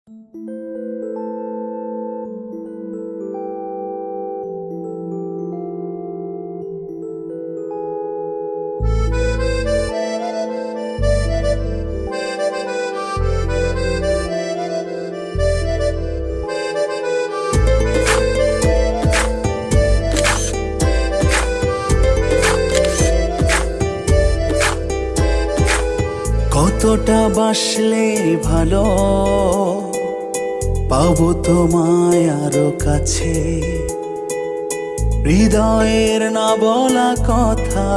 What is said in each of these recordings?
কতটা বাসলে ভালো পাবো তোমায় আরো কাছে, হৃদয়ের না বলা কথা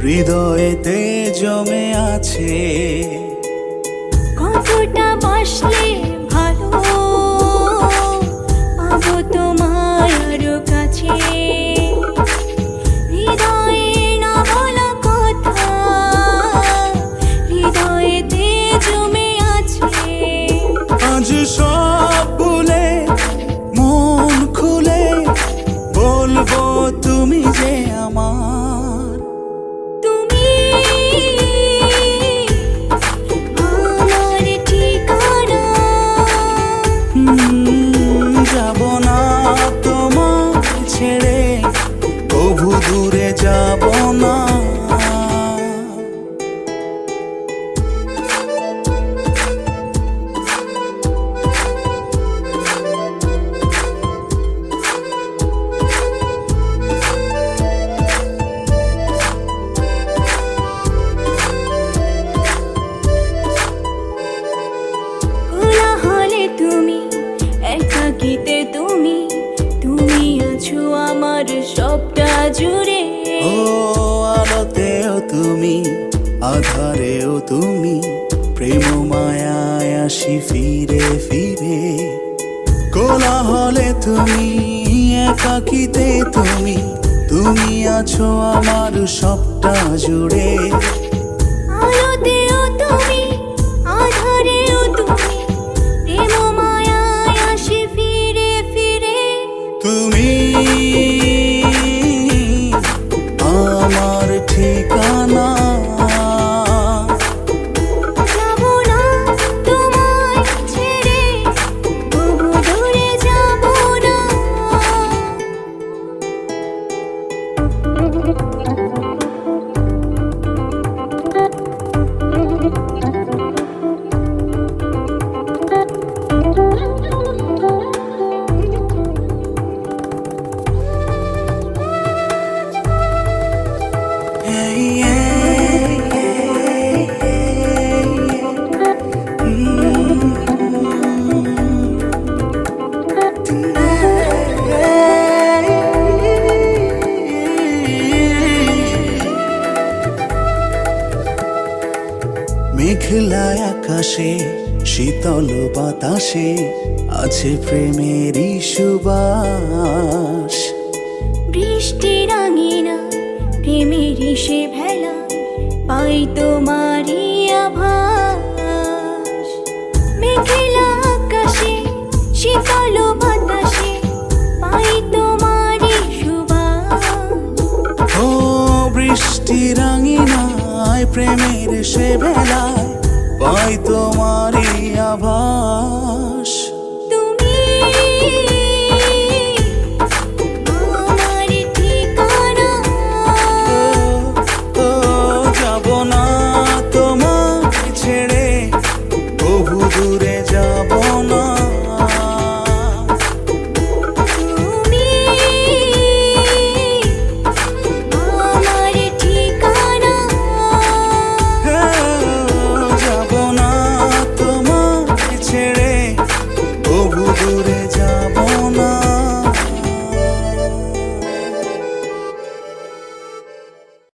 হৃদয়েতে জমে আছে। কতটা বাসলে ভালো পাবো তোমায় আরো কাছে, হৃদয়ের না বলা কথা হৃদয়েতে জমে আছে। আজ সব ভুলে মন খুলে বলবো তুমি যে আমার, তুমি আমার ঠিকানা। যাব না তোমার ছেড়ে, কভু দূরে যাব না। কোলাহলে তুমি, একাকিতে তুমি, তুমি আছো আমার সবটা জুড়ে। ও আলোতেও তুমি, আধারেও তুমি, প্রেম মায়ায় আসি ফিরে ফিরে। কোলাহলে তুমি, একাকিতে তুমি, তুমি আছো আমার সবটা জুড়ে। আলোতেও তুমি, আধারেও তুমি, প্রেম মায়ায় আসি ফিরে ফিরে। তুমি আমার ঠিকানা। যাব না তোমায় ছেড়ে, তবু দূরে যাব না। মেঘলা আকাশে শীতল বাতাসে আছে প্রেমেরই সুবাস। বৃষ্টি রাঙিনা প্রেমের সে ভেলা, পাই তোমারই আভাস। মেঘলা আকাশে শীতল বাতাসে পাই তোমারই সুবাস। ও বৃষ্টি রাঙিনায় প্রেমের সে বেলায় পাই তোমারই আভাস।